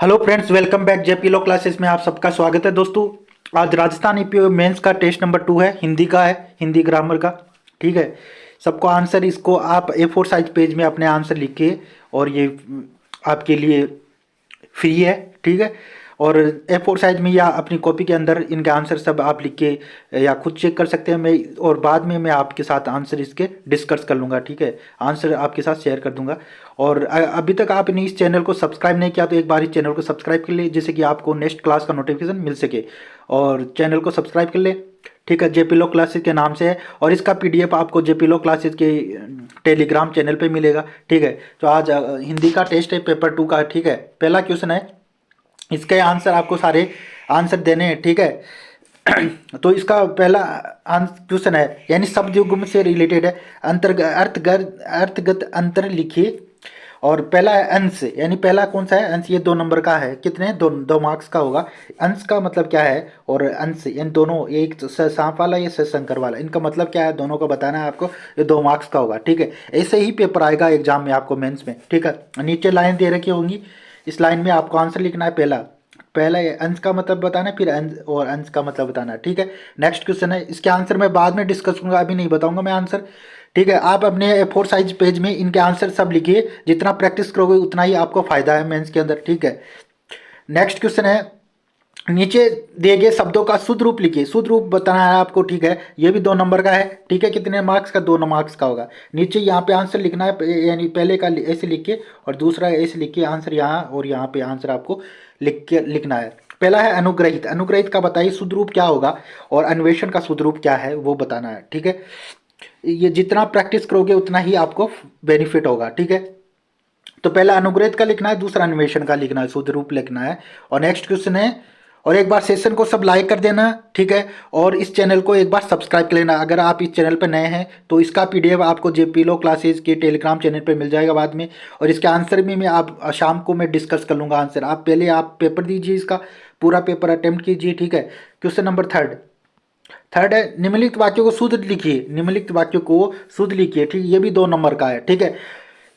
Hello friends, welcome back JP law classes में आप सबका स्वागत है। दोस्तों, आज राजस्थान ईपीओ मेंस का टेस्ट नंबर 2 है, हिंदी का है, हिंदी ग्रामर का। ठीक है, सबको आंसर इसको आप A4 साइज पेज में अपने आंसर लिखिए और ये आपके लिए फ्री है। ठीक है, और A4 साइज में या अपनी कॉपी के अंदर इनके आंसर सब आप लिख के या खुद चेक कर सकते हैं। मैं और बाद में मैं आपके साथ आंसर इसके डिस्कस कर लूँगा। ठीक है, आंसर आपके साथ शेयर कर दूंगा। और अभी तक आपने इस चैनल को सब्सक्राइब नहीं किया तो एक बार इस चैनल को सब्सक्राइब कर ले, जिससे कि आपको नेक्स्ट क्लास का नोटिफिकेशन मिल सके। और चैनल को सब्सक्राइब कर ले। ठीक है, जेपी लो क्लासेस के नाम से है और इसका PDF आपको जेपी लो क्लासेस के टेलीग्राम चैनल पे मिलेगा। ठीक है, तो आज हिंदी का टेस्ट है, पेपर 2 का। ठीक है, पहला क्वेश्चन है, इसके आंसर आपको सारे आंसर देने हैं। ठीक है, तो इसका पहला क्वेश्चन है, यानी शब्द युग्म से रिलेटेड है। अर्थगत अंतर लिखिए। और पहला है अंश, यानी पहला कौन सा है? अंश। ये 2 नंबर का है। कितने? 2 मार्क्स का होगा। अंश का मतलब क्या है और अंश, इन दोनों, एक सांप वाला, ये शंकर वाला, इनका मतलब क्या है दोनों को बताना है आपको। ये 2 मार्क्स का होगा। ठीक है, ऐसे ही पेपर आएगा एग्जाम में आपको मेंस में। ठीक है, नीचे लाइन दे रखी होंगी, इस लाइन में आपको आंसर लिखना है। पहला पहला ये अंश का मतलब बताना है, फिर अंश और अंश का मतलब बताना है। ठीक है, नेक्स्ट क्वेश्चन है, इसके आंसर मैं बाद में डिस्कस करूंगा, अभी नहीं बताऊंगा मैं आंसर। ठीक है, आप अपने A4 साइज पेज में इनके आंसर सब लिखिए। जितना प्रैक्टिस करोगे उतना ही आपको फायदा है मेंस के अंदर। ठीक है, नेक्स्ट क्वेश्चन है, नीचे दिए गए शब्दों का शुद्ध रूप लिखिए। शुद्ध रूप बताना है आपको। ठीक है, ये भी 2 नंबर का है। ठीक है, कितने मार्क्स का? 2 मार्क्स का होगा। नीचे यहाँ पे आंसर लिखना है, यानी पहले का ऐसे लिख के और दूसरा ऐसे लिख के आंसर यहाँ और यहाँ पे आंसर आपको लिख के लिखना है। पहला है अनुग्रहित। अनुग्रहित का बताइए शुद्ध रूप क्या होगा और अन्वेषण का शुद्ध रूप क्या है वो बताना है। ठीक है, ये जितना प्रैक्टिस करोगे उतना ही आपको बेनिफिट होगा। ठीक है, तो पहला अनुग्रहित का लिखना है, दूसरा अन्वेषण का लिखना है, शुद्ध रूप लिखना है। और नेक्स्ट क्वेश्चन है, और एक बार सेशन को सब लाइक कर देना। ठीक है, और इस चैनल को एक बार सब्सक्राइब कर लेना। अगर आप इस चैनल पर नए हैं तो इसका PDF आपको जेपी लो क्लासेज के टेलीग्राम चैनल पर मिल जाएगा बाद में। और इसके आंसर में मैं आप शाम को मैं डिस्कस कर लूँगा आंसर। आप पहले आप पेपर दीजिए, इसका पूरा पेपर अटेम्प्ट कीजिए। ठीक है, क्वेश्चन नंबर थर्ड थर्ड है, निम्नलिखित वाक्यों को शुद्ध लिखिए। निम्नलिखित वाक्यों को शुद्ध लिखिए। ठीक है, ये भी 2 नंबर का है। ठीक है,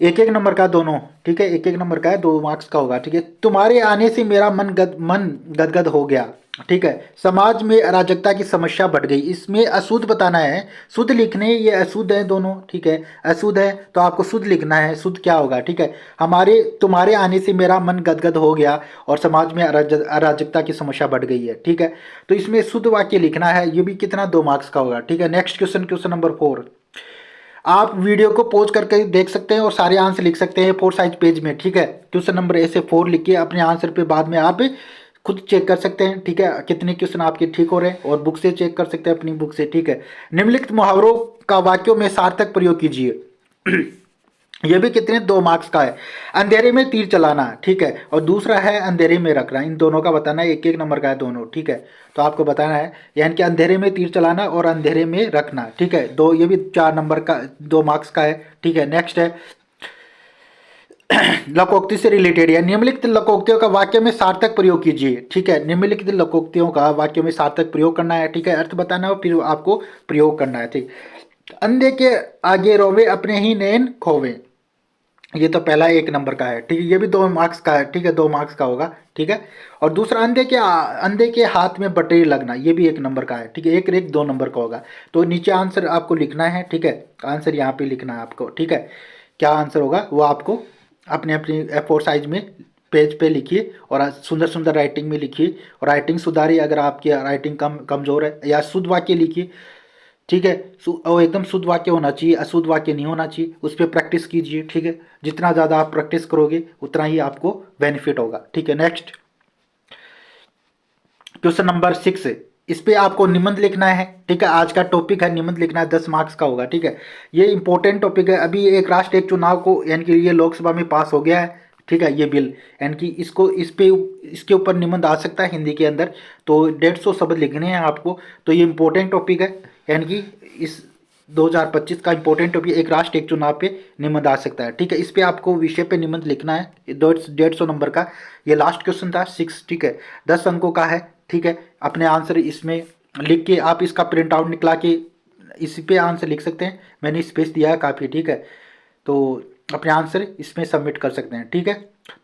एक एक नंबर का दोनों। ठीक है, एक एक नंबर का है, 2 मार्क्स का होगा। ठीक है, तुम्हारे आने से मेरा मन गदगद हो गया। ठीक है, समाज में अराजकता की समस्या बढ़ गई। इसमें अशुद्ध बताना है, शुद्ध लिखने, ये अशुद्ध है दोनों। ठीक है, अशुद्ध है तो आपको शुद्ध लिखना है। शुद्ध क्या होगा? ठीक है, तुम्हारे आने से मेरा मन गदगद हो गया और समाज में अराजकता की समस्या बढ़ गई है। ठीक है, तो इसमें शुद्ध वाक्य लिखना है। ये भी कितना? 2 मार्क्स का होगा। ठीक है, नेक्स्ट क्वेश्चन, क्वेश्चन नंबर 4। आप वीडियो को पॉज करके देख सकते हैं और सारे आंसर लिख सकते हैं A4 साइज पेज में। ठीक है, क्वेश्चन नंबर ऐसे 4 लिख के अपने आंसर पे बाद में आप खुद चेक कर सकते हैं। ठीक है, कितने क्वेश्चन आपके ठीक हो रहे हैं और बुक से चेक कर सकते हैं, अपनी बुक से। ठीक है, निम्नलिखित मुहावरों का वाक्यों में सार्थक प्रयोग कीजिए। ये भी कितने? 2 मार्क्स का है। अंधेरे में तीर चलाना। ठीक है, और दूसरा है अंधेरे में रखना। इन दोनों का बताना है, एक एक नंबर का है दोनों। ठीक है, तो आपको बताना है, यानी कि अंधेरे में तीर चलाना और अंधेरे में रखना। ठीक है, दो, ये भी 4 नंबर का, 2 मार्क्स का है। ठीक है, नेक्स्ट है, लोकोक्ति से रिलेटेड है, निम्नलिखित लोकोक्तियों का वाक्य में सार्थक प्रयोग कीजिए। ठीक है, निम्नलिखित लोकोक्तियों का वाक्य में सार्थक प्रयोग करना है। ठीक है, अर्थ बताना है और फिर आपको प्रयोग करना है। ठीक, अंधे के आगे रोवे अपने ही नैन खोवे। ये तो पहला 1 नंबर का है। ठीक है, ये भी 2 मार्क्स का है। ठीक है, 2 मार्क्स का होगा। ठीक है, और दूसरा अंधे के हाथ में बटेरी लगना, ये भी 1 नंबर का है। ठीक है, एक एक 2 नंबर का होगा। तो नीचे आंसर आपको लिखना है। ठीक है, आंसर यहाँ पे लिखना है आपको। ठीक है, क्या आंसर होगा वो आपको अपने अपनी A4 साइज में पेज पे लिखिए और सुंदर सुंदर राइटिंग में लिखिए और राइटिंग सुधारिए अगर आपकी राइटिंग कमजोर है, या शुद्ध वाक्य लिखिए। ठीक है, और एकदम शुद्ध वाक्य होना चाहिए, अशुद्ध वाक्य नहीं होना चाहिए। उस पर प्रैक्टिस कीजिए। ठीक है, जितना ज़्यादा आप प्रैक्टिस करोगे उतना ही आपको बेनिफिट होगा। ठीक है, नेक्स्ट क्वेश्चन नंबर 6। इस पे आपको निबंध लिखना है। ठीक है, आज का टॉपिक है निबंध लिखना है, 10 मार्क्स का होगा। ठीक है, ये इंपॉर्टेंट टॉपिक है। अभी एक राष्ट्र एक चुनाव को, यानी कि ये लोकसभा में पास हो गया है। ठीक है, ये बिल, यानी कि इसके ऊपर निबंध आ सकता है हिंदी के अंदर। तो 150 शब्द लिखने हैं आपको। तो ये इंपॉर्टेंट टॉपिक है, यानी कि इस 2025 का इंपॉर्टेंट टॉपिक, एक राष्ट्र एक चुनाव पे निबंध आ सकता है। ठीक है, इस पे आपको विषय पे निबंध लिखना है, 150 नंबर का। ये लास्ट क्वेश्चन था 6। ठीक है, 10 अंकों का है। ठीक है, अपने आंसर इसमें लिख के आप इसका प्रिंट आउट निकला के इसी पे आंसर लिख सकते हैं। मैंने स्पेस दिया है काफ़ी। ठीक है, तो अपने आंसर इसमें सबमिट कर सकते हैं। ठीक है,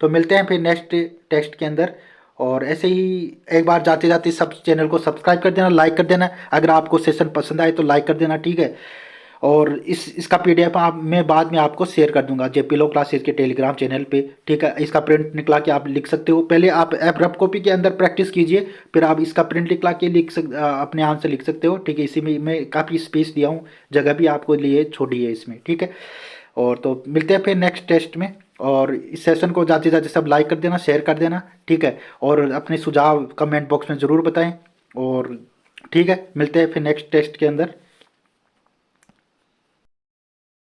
तो मिलते हैं फिर नेक्स्ट टेस्ट के अंदर। और ऐसे ही एक बार जाते जाते सब चैनल को सब्सक्राइब कर देना, लाइक कर देना, अगर आपको सेशन पसंद आए तो लाइक कर देना। ठीक है, और इसका पीडीएफ मैं बाद में आपको शेयर कर दूंगा जेपी लॉ क्लासेस के टेलीग्राम चैनल पे। ठीक है, इसका प्रिंट निकला के आप लिख सकते हो। पहले आप रफ कॉपी के अंदर प्रैक्टिस कीजिए, फिर आप इसका प्रिंट निकला के अपने आंसर लिख सकते हो। ठीक है, इसी में मैं काफ़ी स्पेस दिया हूँ, जगह भी आपको लिए छोड़ी है इसमें। ठीक है, और तो मिलते हैं फिर नेक्स्ट टेस्ट में। और इस सेशन को जाते जाते सब लाइक कर देना, शेयर कर देना। ठीक है, और अपने सुझाव कमेंट बॉक्स में ज़रूर बताएं। और ठीक है, मिलते हैं फिर नेक्स्ट टेस्ट के अंदर।